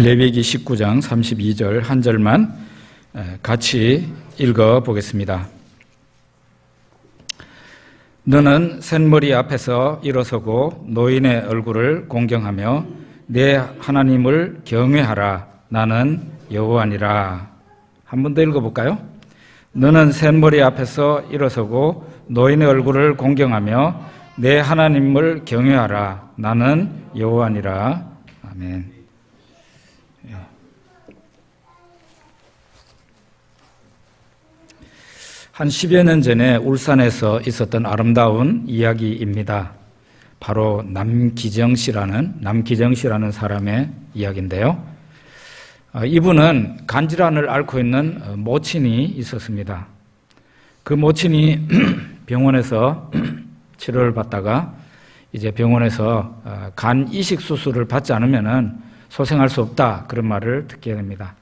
레위기 19장 32절 한 절만 같이 읽어보겠습니다. 너는 셋머리 앞에서 일어서고 노인의 얼굴을 공경하며 내 하나님을 경외하라. 나는 여호와니라. 한 번 더 읽어볼까요? 너는 셋머리 앞에서 일어서고 노인의 얼굴을 공경하며 내 하나님을 경외하라. 나는 여호와니라. 아멘. 한 10여 년 전에 울산에서 있었던 아름다운 이야기입니다. 바로 남기정 씨라는 사람의 이야기인데요. 이분은 간질환을 앓고 있는 모친이 있었습니다. 그 모친이 병원에서 치료를 받다가 이제 병원에서 간 이식 수술을 받지 않으면 소생할 수 없다, 그런 말을 듣게 됩니다.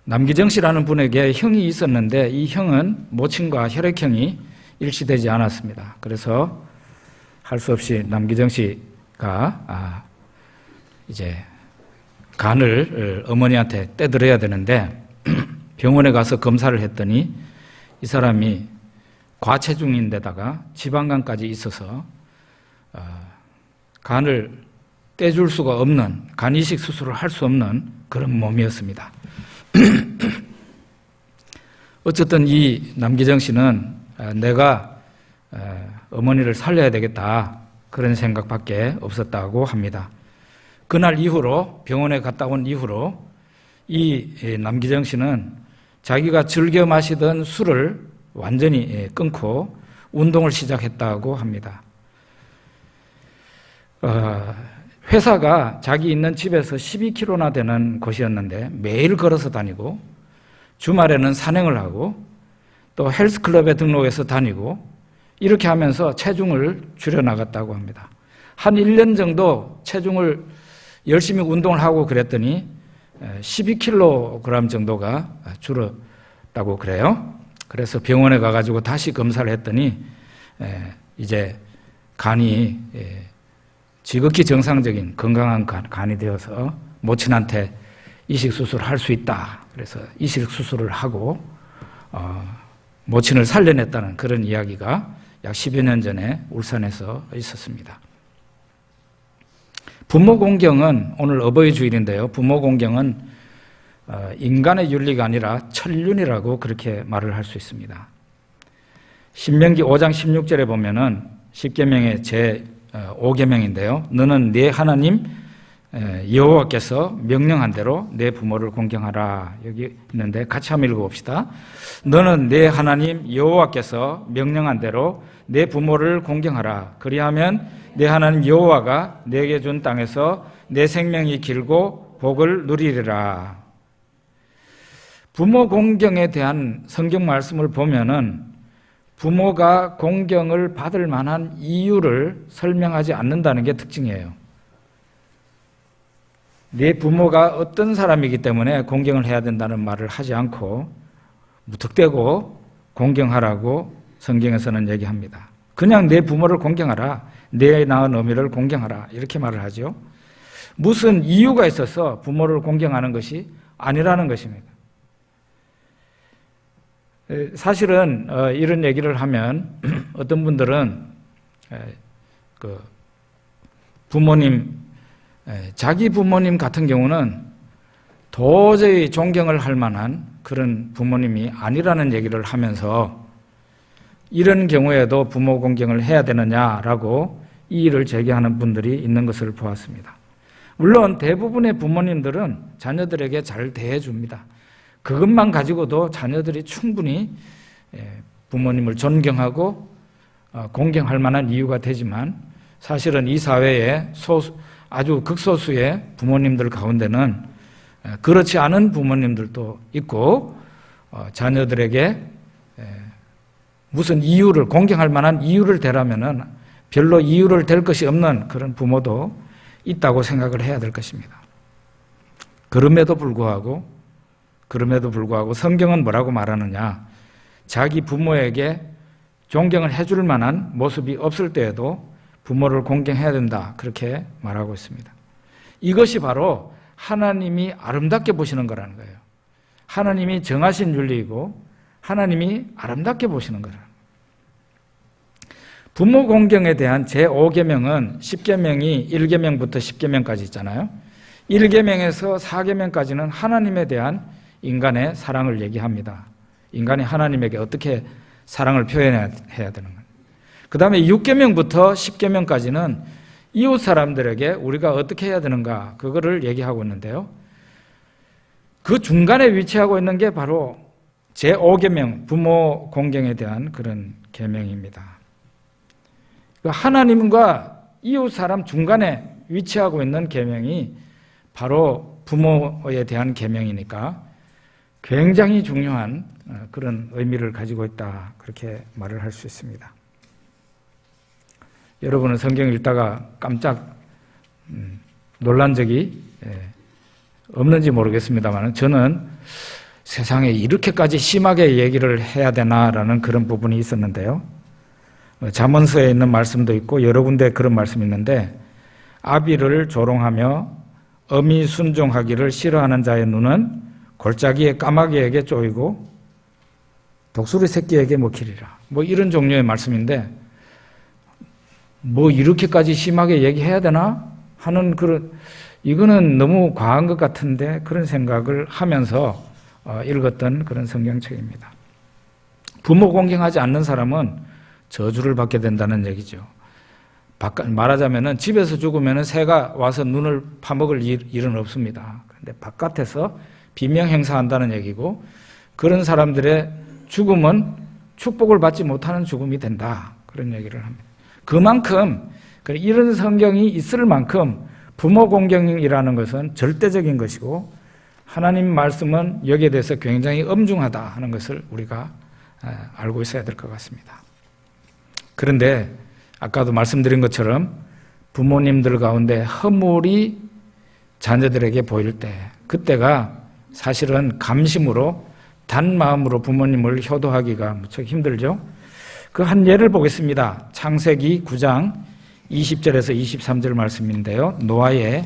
남기정 씨라는 분에게 형이 있었는데 이 형은 모친과 혈액형이 일치되지 않았습니다. 그래서 할 수 없이 남기정 씨가 이제 간을 어머니한테 떼드려야 되는데 병원에 가서 검사를 했더니 이 사람이 과체중인데다가 지방간까지 있어서 간을 떼줄 수가 없는, 간 이식 수술을 할 수 없는 그런 몸이었습니다. 어쨌든 이 남기정 씨는 내가 어머니를 살려야 되겠다, 그런 생각밖에 없었다고 합니다. 그날 이후로, 병원에 갔다 온 이후로 이 남기정 씨는 자기가 즐겨 마시던 술을 완전히 끊고 운동을 시작했다고 합니다. 회사가 자기 있는 집에서 12km나 되는 곳이었는데 매일 걸어서 다니고 주말에는 산행을 하고 또 헬스클럽에 등록해서 다니고 이렇게 하면서 체중을 줄여나갔다고 합니다. 한 1년 정도 체중을 열심히 운동을 하고 그랬더니 12kg 정도가 줄었다고 그래요. 그래서 병원에 가가지고 다시 검사를 했더니 이제 간이 지극히 정상적인 건강한 간이 되어서 모친한테 이식 수술을 할 수 있다. 그래서 이식 수술을 하고 모친을 살려냈다는 그런 이야기가 약 10여 년 전에 울산에서 있었습니다. 부모 공경은, 오늘 어버이 주일인데요, 부모 공경은 인간의 윤리가 아니라 천륜이라고 그렇게 말을 할 수 있습니다. 신명기 5장 16절에 보면은 10계명의 제 5계명인데요. 너는 네 하나님 여호와께서 명령한 대로 내 부모를 공경하라. 여기 있는데 같이 한번 읽어봅시다. 너는 네 하나님 여호와께서 명령한 대로 내 부모를 공경하라. 그리하면 내 하나님 여호와가 내게 준 땅에서 내 생명이 길고 복을 누리리라. 부모 공경에 대한 성경 말씀을 보면은 부모가 공경을 받을 만한 이유를 설명하지 않는다는 게 특징이에요. 네 부모가 어떤 사람이기 때문에 공경을 해야 된다는 말을 하지 않고 무턱대고 공경하라고 성경에서는 얘기합니다. 그냥 내 부모를 공경하라, 내 낳은 어미를 공경하라, 이렇게 말을 하죠. 무슨 이유가 있어서 부모를 공경하는 것이 아니라는 것입니다. 사실은 이런 얘기를 하면 어떤 분들은 자기 부모님 같은 경우는 도저히 존경을 할 만한 그런 부모님이 아니라는 얘기를 하면서 이런 경우에도 부모 공경을 해야 되느냐라고 이의를 제기하는 분들이 있는 것을 보았습니다. 물론 대부분의 부모님들은 자녀들에게 잘 대해줍니다. 그것만 가지고도 자녀들이 충분히 부모님을 존경하고 공경할 만한 이유가 되지만 사실은 이 사회에 아주 극소수의 부모님들 가운데는 그렇지 않은 부모님들도 있고 자녀들에게 무슨 이유를, 공경할 만한 이유를 대라면은 별로 이유를 댈 것이 없는 그런 부모도 있다고 생각을 해야 될 것입니다. 그럼에도 불구하고 성경은 뭐라고 말하느냐? 자기 부모에게 존경을 해줄 만한 모습이 없을 때에도 부모를 공경해야 된다, 그렇게 말하고 있습니다. 이것이 바로 하나님이 아름답게 보시는 거라는 거예요. 하나님이 정하신 윤리이고 하나님이 아름답게 보시는 거라는 거예요. 부모 공경에 대한 제5계명은 10계명이 1계명부터 10계명까지 있잖아요. 1계명에서 4계명까지는 하나님에 대한 인간의 사랑을 얘기합니다. 인간이 하나님에게 어떻게 사랑을 표현해야 되는가. 그 다음에 6계명부터 10계명까지는 이웃 사람들에게 우리가 어떻게 해야 되는가, 그거를 얘기하고 있는데요. 그 중간에 위치하고 있는 게 바로 제5계명, 부모 공경에 대한 그런 계명입니다. 하나님과 이웃 사람 중간에 위치하고 있는 계명이 바로 부모에 대한 계명이니까 굉장히 중요한 그런 의미를 가지고 있다, 그렇게 말을 할 수 있습니다. 여러분은 성경 읽다가 깜짝 놀란 적이 없는지 모르겠습니다만 저는 세상에 이렇게까지 심하게 얘기를 해야 되나라는 그런 부분이 있었는데요. 잠언서에 있는 말씀도 있고 여러 군데 그런 말씀이 있는데, 아비를 조롱하며 어미 순종하기를 싫어하는 자의 눈은 골짜기의 까마귀에게 쪼이고 독수리 새끼에게 먹히리라. 뭐 이런 종류의 말씀인데, 뭐 이렇게까지 심하게 얘기해야 되나 하는 그런, 이거는 너무 과한 것 같은데 그런 생각을 하면서 읽었던 그런 성경책입니다. 부모 공경하지 않는 사람은 저주를 받게 된다는 얘기죠. 말하자면 집에서 죽으면 새가 와서 눈을 파먹을 일은 없습니다. 그런데 바깥에서 비명 행사한다는 얘기고, 그런 사람들의 죽음은 축복을 받지 못하는 죽음이 된다, 그런 얘기를 합니다. 그만큼 이런 성경이 있을 만큼 부모 공경이라는 것은 절대적인 것이고 하나님 말씀은 여기에 대해서 굉장히 엄중하다 하는 것을 우리가 알고 있어야 될 것 같습니다. 그런데 아까도 말씀드린 것처럼 부모님들 가운데 허물이 자녀들에게 보일 때, 그때가 사실은 감심으로 단 마음으로 부모님을 효도하기가 무척 힘들죠. 그 한 예를 보겠습니다. 창세기 9장 20절에서 23절 말씀인데요. 노아의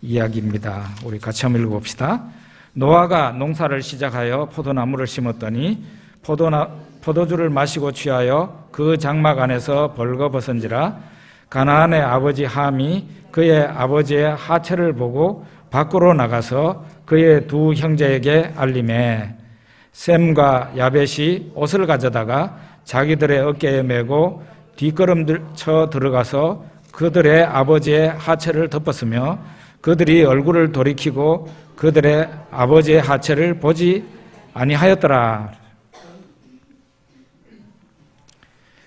이야기입니다. 우리 같이 한번 읽어봅시다. 노아가 농사를 시작하여 포도나무를 심었더니 포도주를 마시고 취하여 그 장막 안에서 벌거벗은지라. 가나안의 아버지 함이 그의 아버지의 하체를 보고 밖으로 나가서 그의 두 형제에게 알림해 셈과 야벳이 옷을 가져다가 자기들의 어깨에 메고 뒷걸음쳐 들어가서 그들의 아버지의 하체를 덮었으며 그들이 얼굴을 돌이키고 그들의 아버지의 하체를 보지 아니하였더라.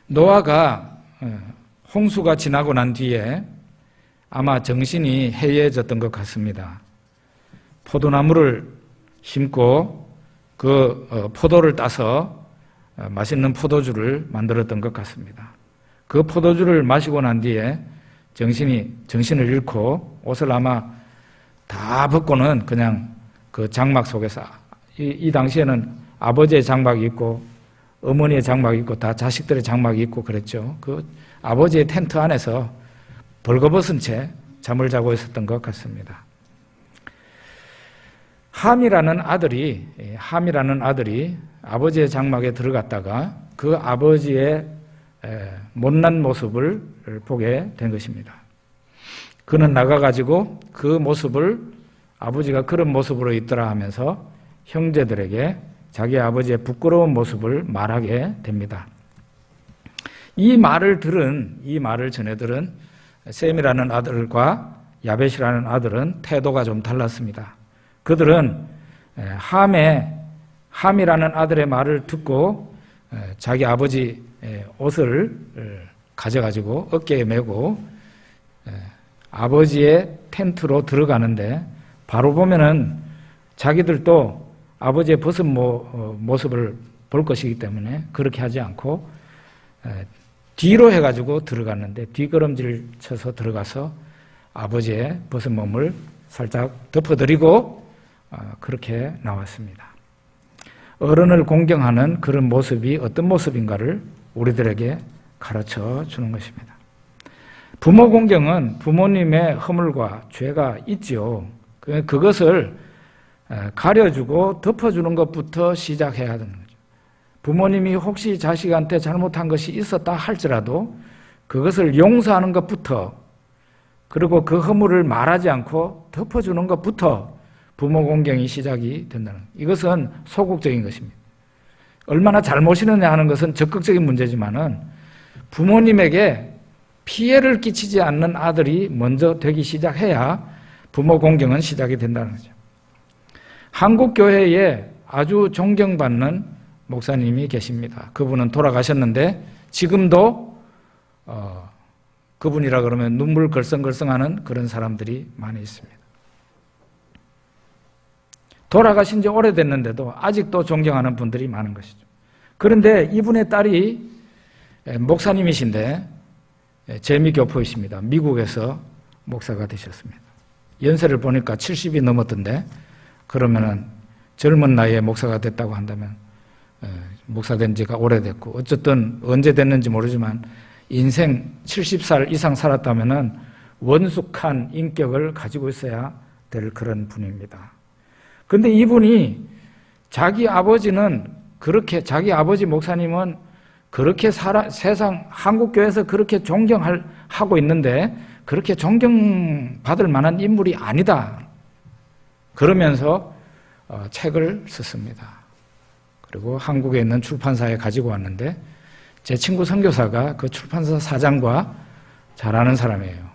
노아가 홍수가 지나고 난 뒤에 아마 정신이 해이해졌던 것 같습니다. 포도나무를 심고 그 포도를 따서 맛있는 포도주를 만들었던 것 같습니다. 그 포도주를 마시고 난 뒤에 정신을 잃고 옷을 아마 다 벗고는 그냥 그 장막 속에서, 이 당시에는 아버지의 장막이 있고 어머니의 장막이 있고 다 자식들의 장막이 있고 그랬죠. 그 아버지의 텐트 안에서 벌거벗은 채 잠을 자고 있었던 것 같습니다. 함이라는 아들이 아버지의 장막에 들어갔다가 그 아버지의 못난 모습을 보게 된 것입니다. 그는 나가가지고 그 모습을, 아버지가 그런 모습으로 있더라 하면서 형제들에게 자기 아버지의 부끄러운 모습을 말하게 됩니다. 이 말을 전해들은 셈이라는 아들과 야벳이라는 아들은 태도가 좀 달랐습니다. 그들은 함이라는 아들의 말을 듣고 자기 아버지 옷을 가져가지고 어깨에 메고 아버지의 텐트로 들어가는데, 바로 보면은 자기들도 아버지의 벗은 모습을 볼 것이기 때문에 그렇게 하지 않고 뒤로 해가지고 들어갔는데, 뒷걸음질 쳐서 들어가서 아버지의 벗은 몸을 살짝 덮어드리고 그렇게 나왔습니다. 어른을 공경하는 그런 모습이 어떤 모습인가를 우리들에게 가르쳐 주는 것입니다. 부모 공경은 부모님의 허물과 죄가 있지요. 그것을 가려주고 덮어주는 것부터 시작해야 되는 거죠. 부모님이 혹시 자식한테 잘못한 것이 있었다 할지라도 그것을 용서하는 것부터, 그리고 그 허물을 말하지 않고 덮어주는 것부터 부모 공경이 시작이 된다는 거예요. 이것은 소극적인 것입니다. 얼마나 잘못이느냐 하는 것은 적극적인 문제지만은 부모님에게 피해를 끼치지 않는 아들이 먼저 되기 시작해야 부모 공경은 시작이 된다는 거죠. 한국 교회에 아주 존경받는 목사님이 계십니다. 그분은 돌아가셨는데 지금도 그분이라 그러면 눈물 걸썽걸썽하는 그런 사람들이 많이 있습니다. 돌아가신 지 오래됐는데도 아직도 존경하는 분들이 많은 것이죠. 그런데 이분의 딸이 목사님이신데 재미교포이십니다. 미국에서 목사가 되셨습니다. 연세를 보니까 70이 넘었던데, 그러면은 젊은 나이에 목사가 됐다고 한다면 목사 된 지가 오래됐고, 어쨌든 언제 됐는지 모르지만 인생 70살 이상 살았다면은 원숙한 인격을 가지고 있어야 될 그런 분입니다. 근데 이분이 자기 아버지 목사님은 그렇게 세상 한국교회에서 그렇게 존경하고 있는데 그렇게 존경받을 만한 인물이 아니다. 그러면서 책을 썼습니다. 그리고 한국에 있는 출판사에 가지고 왔는데 제 친구 선교사가 그 출판사 사장과 잘 아는 사람이에요.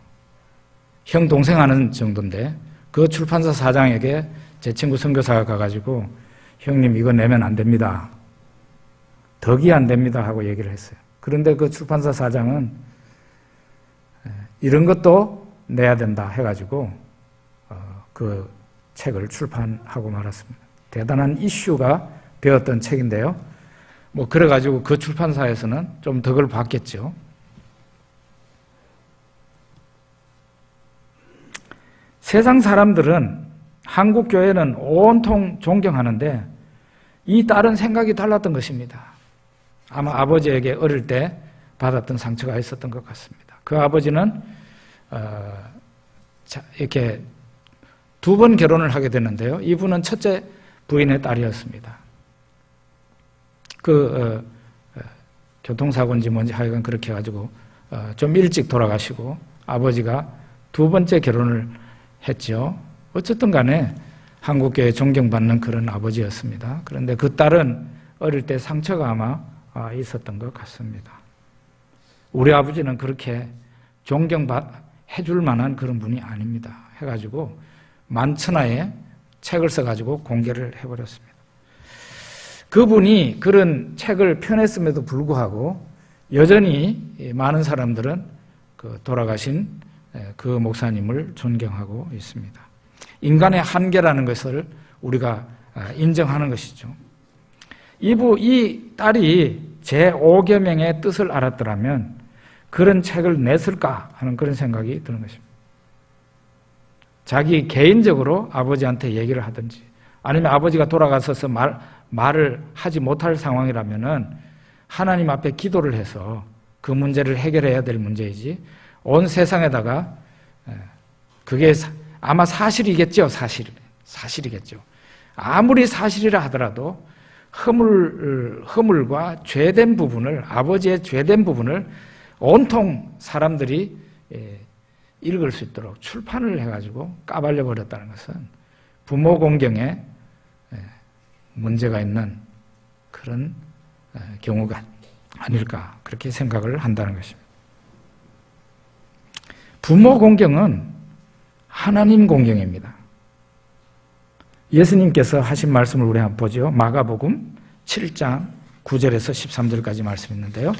형 동생 하는 정도인데 그 출판사 사장에게 제 친구 선교사가 가가지고 형님 이거 내면 안 됩니다. 덕이 안 됩니다 하고 얘기를 했어요. 그런데 그 출판사 사장은 이런 것도 내야 된다 해가지고 그 책을 출판하고 말았습니다. 대단한 이슈가 되었던 책인데요. 뭐 그래가지고 그 출판사에서는 좀 덕을 받겠죠. 세상 사람들은 한국 교회는 온통 존경하는데 이 딸은 생각이 달랐던 것입니다. 아마 아버지에게 어릴 때 받았던 상처가 있었던 것 같습니다. 그 아버지는 이렇게 2번 결혼을 하게 됐는데요. 이분은 첫째 부인의 딸이었습니다. 교통사고인지 뭔지 하여간 그렇게 해가지고 좀 일찍 돌아가시고 아버지가 2번째 결혼을 했죠. 어쨌든 간에 한국교회에 존경받는 그런 아버지였습니다. 그런데 그 딸은 어릴 때 상처가 아마 있었던 것 같습니다. 우리 아버지는 그렇게 존경해줄 만한 그런 분이 아닙니다. 해가지고 만천하에 책을 써가지고 공개를 해버렸습니다. 그분이 그런 책을 펴냈음에도 불구하고 여전히 많은 사람들은 그 돌아가신 그 목사님을 존경하고 있습니다. 인간의 한계라는 것을 우리가 인정하는 것이죠. 이 딸이 제5계명의 뜻을 알았더라면 그런 책을 냈을까 하는 그런 생각이 드는 것입니다. 자기 개인적으로 아버지한테 얘기를 하든지 아니면 아버지가 돌아가셔서 말을 하지 못할 상황이라면은 하나님 앞에 기도를 해서 그 문제를 해결해야 될 문제이지 온 세상에다가 그게 아마 사실이겠죠. 사실이겠죠. 아무리 사실이라 하더라도 허물과 죄된 부분을, 아버지의 죄된 부분을 온통 사람들이 읽을 수 있도록 출판을 해가지고 까발려 버렸다는 것은 부모 공경에 문제가 있는 그런 경우가 아닐까 그렇게 생각을 한다는 것입니다. 부모 공경은 하나님 공경입니다. 예수님께서 하신 말씀을 우리 한번 보죠. 마가복음 7장 9절에서 13절까지 말씀이 있는데요.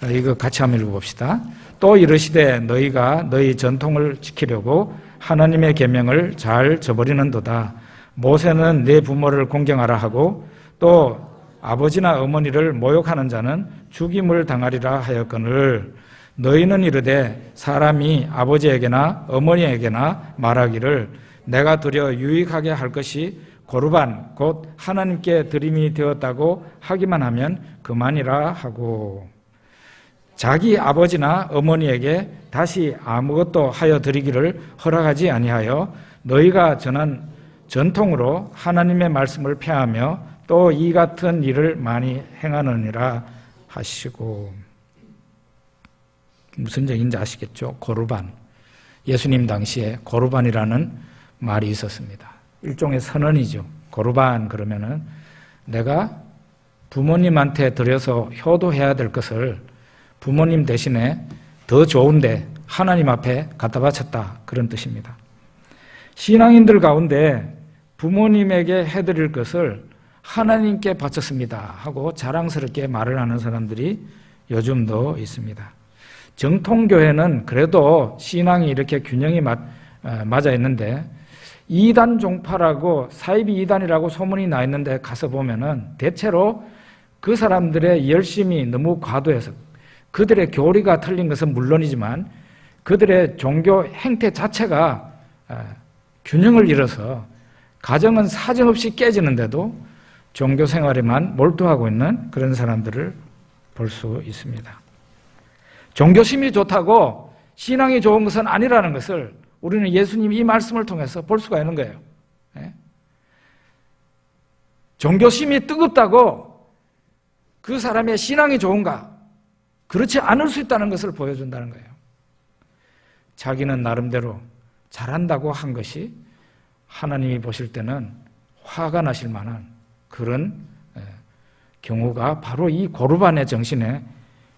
이거 같이 한번 읽어봅시다. 또 이르시되 너희가 너희 전통을 지키려고 하나님의 계명을 잘 저버리는도다. 모세는 네 부모를 공경하라 하고 또 아버지나 어머니를 모욕하는 자는 죽임을 당하리라 하였거늘 너희는 이르되 사람이 아버지에게나 어머니에게나 말하기를 내가 드려 유익하게 할 것이 고르반 곧 하나님께 드림이 되었다고 하기만 하면 그만이라 하고 자기 아버지나 어머니에게 다시 아무것도 하여 드리기를 허락하지 아니하여 너희가 전한 전통으로 하나님의 말씀을 폐하며 또 이 같은 일을 많이 행하느니라 하시고. 무슨 얘기인지 아시겠죠? 고르반. 예수님 당시에 고르반이라는 말이 있었습니다. 일종의 선언이죠. 고르반 그러면은 내가 부모님한테 드려서 효도해야 될 것을 부모님 대신에 더 좋은데 하나님 앞에 갖다 바쳤다, 그런 뜻입니다. 신앙인들 가운데 부모님에게 해드릴 것을 하나님께 바쳤습니다 하고 자랑스럽게 말을 하는 사람들이 요즘도 있습니다. 정통교회는 그래도 신앙이 이렇게 균형이 맞아 있는데 이단 종파라고, 사이비 이단이라고 소문이 나 있는데 가서 보면은 대체로 그 사람들의 열심이 너무 과도해서 그들의 교리가 틀린 것은 물론이지만 그들의 종교 행태 자체가 균형을 잃어서 가정은 사정없이 깨지는데도 종교 생활에만 몰두하고 있는 그런 사람들을 볼 수 있습니다. 종교심이 좋다고 신앙이 좋은 것은 아니라는 것을 우리는 예수님 이 말씀을 통해서 볼 수가 있는 거예요. 종교심이 뜨겁다고 그 사람의 신앙이 좋은가? 그렇지 않을 수 있다는 것을 보여준다는 거예요. 자기는 나름대로 잘한다고 한 것이 하나님이 보실 때는 화가 나실 만한 그런 경우가 바로 이 고르반의 정신에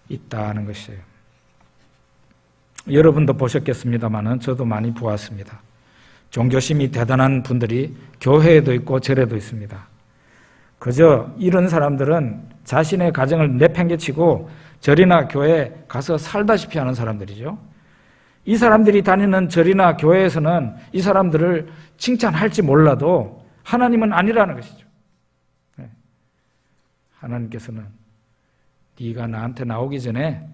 있다는 것이에요. 여러분도 보셨겠습니다마는 저도 많이 보았습니다. 종교심이 대단한 분들이 교회에도 있고 절에도 있습니다. 그저 이런 사람들은 자신의 가정을 내팽개치고 절이나 교회에 가서 살다시피 하는 사람들이죠. 이 사람들이 다니는 절이나 교회에서는 이 사람들을 칭찬할지 몰라도 하나님은 아니라는 것이죠. 하나님께서는 네가 나한테 나오기 전에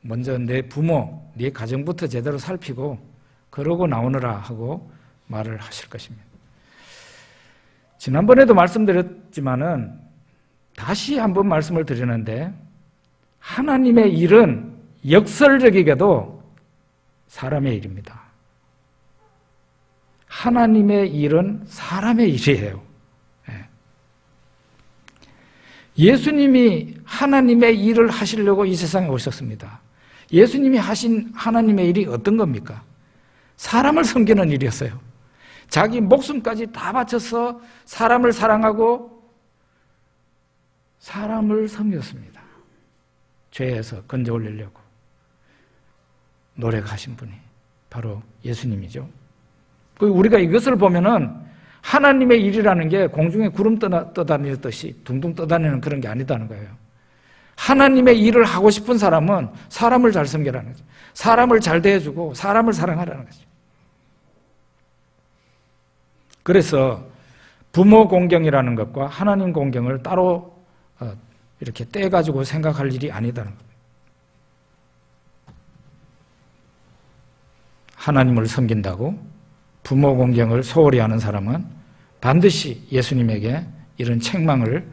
먼저 내 부모, 네 가정부터 제대로 살피고 그러고 나오느라 하고 말을 하실 것입니다. 지난번에도 말씀드렸지만은 다시 한번 말씀을 드리는데 하나님의 일은 역설적이게도 사람의 일입니다. 하나님의 일은 사람의 일이에요. 예수님이 하나님의 일을 하시려고 이 세상에 오셨습니다. 예수님이 하신 하나님의 일이 어떤 겁니까? 사람을 섬기는 일이었어요. 자기 목숨까지 다 바쳐서 사람을 사랑하고 사람을 섬겼습니다. 죄에서 건져 올리려고 노력하신 분이 바로 예수님이죠. 우리가 이것을 보면은 하나님의 일이라는 게 공중에 구름 떠다니듯이 둥둥 떠다니는 그런 게 아니다는 거예요. 하나님의 일을 하고 싶은 사람은 사람을 잘 섬기라는 거죠. 사람을 잘 대해주고 사람을 사랑하라는 거죠. 그래서 부모 공경이라는 것과 하나님 공경을 따로 이렇게 떼가지고 생각할 일이 아니다는 거예요. 하나님을 섬긴다고 부모 공경을 소홀히 하는 사람은 반드시 예수님에게 이런 책망을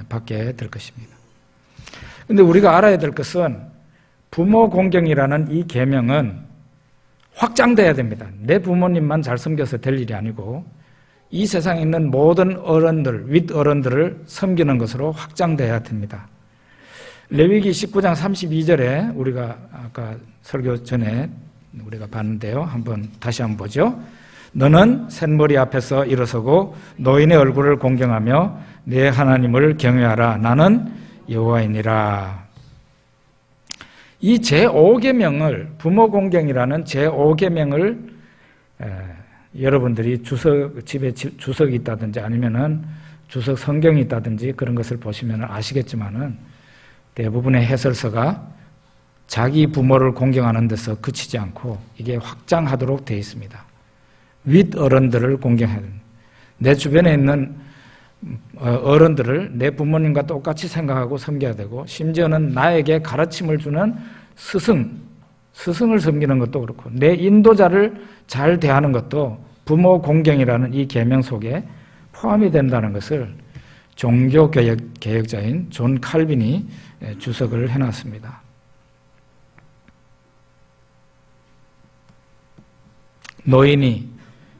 받게 될 것입니다. 그런데 우리가 알아야 될 것은 부모 공경이라는 이 계명은 확장돼야 됩니다. 내 부모님만 잘 섬겨서 될 일이 아니고 이 세상에 있는 모든 어른들, 윗어른들을 섬기는 것으로 확장돼야 됩니다. 레위기 19장 32절에 우리가 아까 설교 전에 우리가 봤는데요. 다시 한번 보죠. 너는 셋머리 앞에서 일어서고 노인의 얼굴을 공경하며 내 하나님을 경외하라. 나는 여호와이니라. 이 제5계명을 부모 공경이라는 제5계명을 여러분들이 집에 주석이 있다든지 아니면은 주석 성경이 있다든지 그런 것을 보시면 아시겠지만은 대부분의 해설서가 자기 부모를 공경하는 데서 그치지 않고 이게 확장하도록 되어 있습니다. 윗어른들을 공경해야 됩니다. 내 주변에 있는 어른들을 내 부모님과 똑같이 생각하고 섬겨야 되고 심지어는 나에게 가르침을 주는 스승을 섬기는 것도 그렇고 내 인도자를 잘 대하는 것도 부모 공경이라는 이 계명 속에 포함이 된다는 것을 종교개혁자인 존 칼빈이 주석을 해놨습니다. 노인이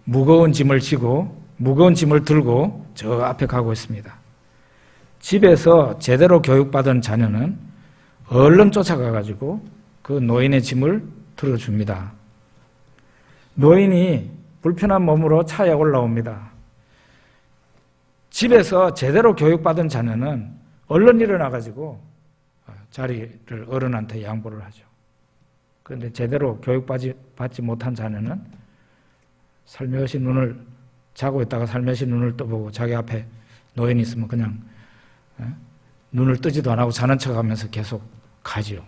무거운 짐을 지고 무거운 짐을 들고 저 앞에 가고 있습니다. 집에서 제대로 교육받은 자녀는 얼른 쫓아가가지고 그 노인의 짐을 들어줍니다. 노인이 불편한 몸으로 차에 올라옵니다. 집에서 제대로 교육받은 자녀는 얼른 일어나가지고 자리를 어른한테 양보를 하죠. 그런데 제대로 교육받지 못한 자녀는 살며시 눈을 자고 있다가 살며시 눈을 떠보고 자기 앞에 노인이 있으면 그냥 눈을 뜨지도 안 하고 자는 척하면서 계속 가지요.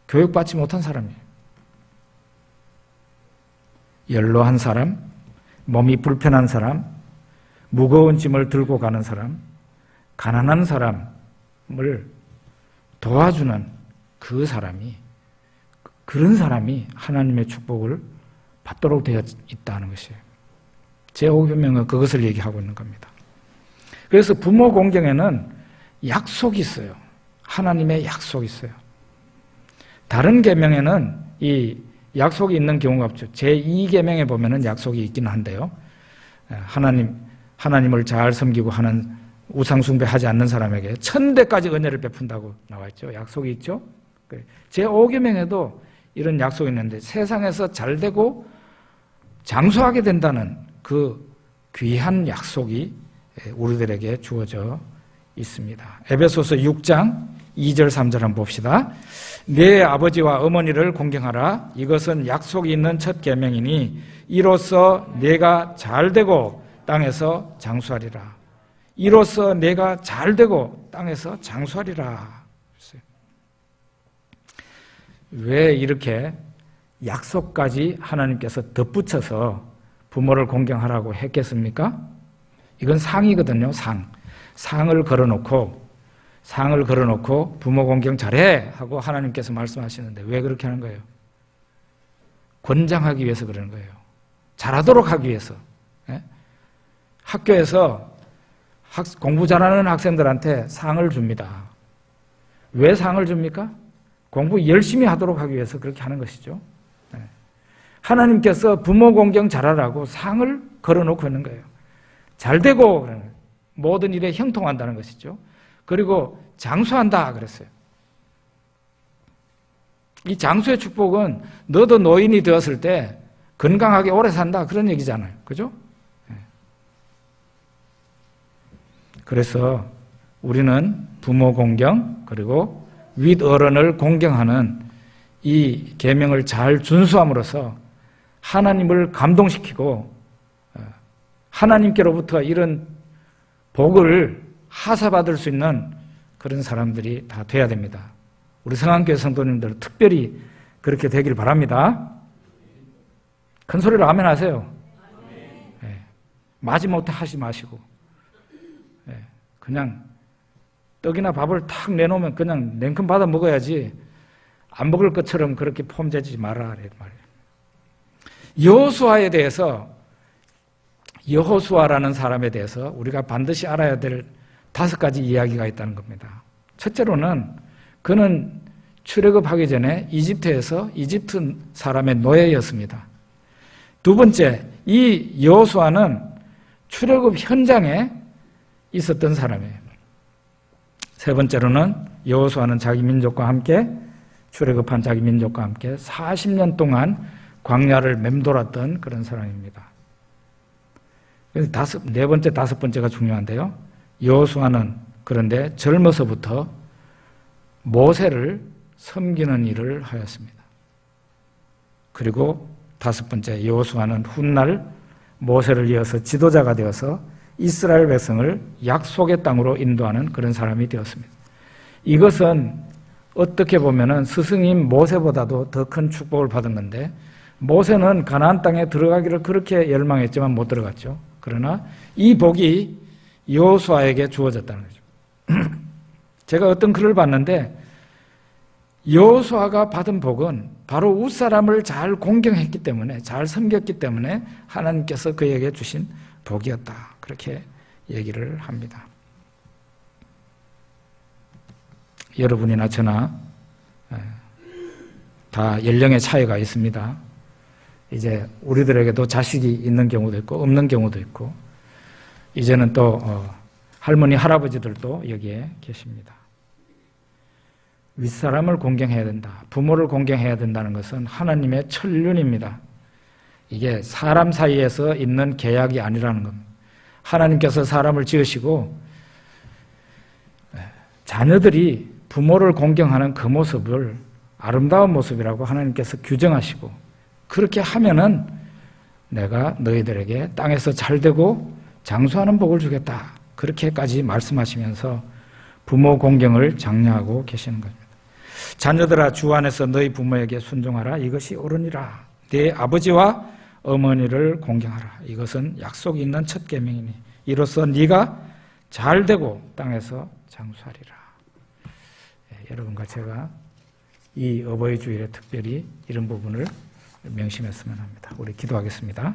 교육받지 못한 사람이에요. 연로한 사람, 몸이 불편한 사람, 무거운 짐을 들고 가는 사람, 가난한 사람을 도와주는 그 사람이, 그런 사람이 하나님의 축복을 받도록 되어 있다는 것이에요. 제5계명은 그것을 얘기하고 있는 겁니다. 그래서 부모 공경에는 약속이 있어요. 하나님의 약속이 있어요. 다른 계명에는 이 약속이 있는 경우가 없죠. 제2계명에 보면은 약속이 있긴 한데요. 하나님을 잘 섬기고 하는 우상숭배하지 않는 사람에게 1000배까지 은혜를 베푼다고 나와 있죠. 약속이 있죠. 제5계명에도 이런 약속이 있는데 세상에서 잘되고 장수하게 된다는 그 귀한 약속이 우리들에게 주어져 있습니다. 에베소서 6장 2절 3절 한번 봅시다. 내 아버지와 어머니를 공경하라. 이것은 약속이 있는 첫 계명이니 이로써 내가 잘되고 땅에서 장수하리라. 이로써 내가 잘되고 땅에서 장수하리라. 왜 이렇게 약속까지 하나님께서 덧붙여서 부모를 공경하라고 했겠습니까? 이건 상이거든요. 상을 걸어놓고 부모 공경 잘해 하고 하나님께서 말씀하시는데 왜 그렇게 하는 거예요? 권장하기 위해서 그러는 거예요. 잘하도록 하기 위해서. 학교에서 공부 잘하는 학생들한테 상을 줍니다. 왜 상을 줍니까? 공부 열심히 하도록 하기 위해서 그렇게 하는 것이죠. 하나님께서 부모 공경 잘하라고 상을 걸어놓고 있는 거예요. 잘되고 모든 일에 형통한다는 것이죠. 그리고 장수한다 그랬어요. 이 장수의 축복은 너도 노인이 되었을 때 건강하게 오래 산다 그런 얘기잖아요. 그죠? 그래서 우리는 부모 공경 그리고 윗어른을 공경하는 이 계명을 잘 준수함으로써 하나님을 감동시키고 하나님께로부터 이런 복을 하사받을 수 있는 그런 사람들이 다 돼야 됩니다. 우리 성안교회 성도님들 특별히 그렇게 되길 바랍니다. 큰 소리로 아멘 하세요. 마지못해 하지 마시고 그냥 떡이나 밥을 탁 내놓으면 그냥 냉큼 받아 먹어야지 안 먹을 것처럼 그렇게 폼재지 말아라 말이에요. 여호수아에 대해서 여호수아라는 사람에 대해서 우리가 반드시 알아야 될 5가지 이야기가 있다는 겁니다. 첫째로는 그는 출애굽하기 전에 이집트에서 이집트 사람의 노예였습니다. 두 번째, 이 여호수아는 출애굽 현장에 있었던 사람이에요. 세 번째로는 여호수아는 자기 민족과 함께 출애굽한 자기 민족과 함께 40년 동안 광야를 맴돌았던 그런 사람입니다. 네 번째, 5번째가 중요한데요. 여호수아는 그런데 젊어서부터 모세를 섬기는 일을 하였습니다. 그리고 5번째, 여호수아는 훗날 모세를 이어서 지도자가 되어서 이스라엘 백성을 약속의 땅으로 인도하는 그런 사람이 되었습니다. 이것은 어떻게 보면은 스승인 모세보다도 더 큰 축복을 받은 건데 모세는 가나안 땅에 들어가기를 그렇게 열망했지만 못 들어갔죠. 그러나 이 복이 여호수아에게 주어졌다는 거죠. 제가 어떤 글을 봤는데 여호수아가 받은 복은 바로 웃사람을 잘 공경했기 때문에 잘 섬겼기 때문에 하나님께서 그에게 주신 복이었다. 그렇게 얘기를 합니다. 여러분이나 저나 다 연령의 차이가 있습니다. 이제 우리들에게도 자식이 있는 경우도 있고 없는 경우도 있고 이제는 또 할머니 할아버지들도 여기에 계십니다. 윗사람을 공경해야 된다. 부모를 공경해야 된다는 것은 하나님의 천륜입니다. 이게 사람 사이에서 있는 계약이 아니라는 겁니다. 하나님께서 사람을 지으시고 자녀들이 부모를 공경하는 그 모습을 아름다운 모습이라고 하나님께서 규정하시고 그렇게 하면은 내가 너희들에게 땅에서 잘되고 장수하는 복을 주겠다. 그렇게까지 말씀하시면서 부모 공경을 장려하고 계시는 겁니다. 자녀들아 주 안에서 너희 부모에게 순종하라. 이것이 옳으니라. 네 아버지와 어머니를 공경하라. 이것은 약속이 있는 첫 계명이니 이로써 네가 잘되고 땅에서 장수하리라. 여러분과 제가 이 어버이 주일에 특별히 이런 부분을 명심했으면 합니다. 우리 기도하겠습니다.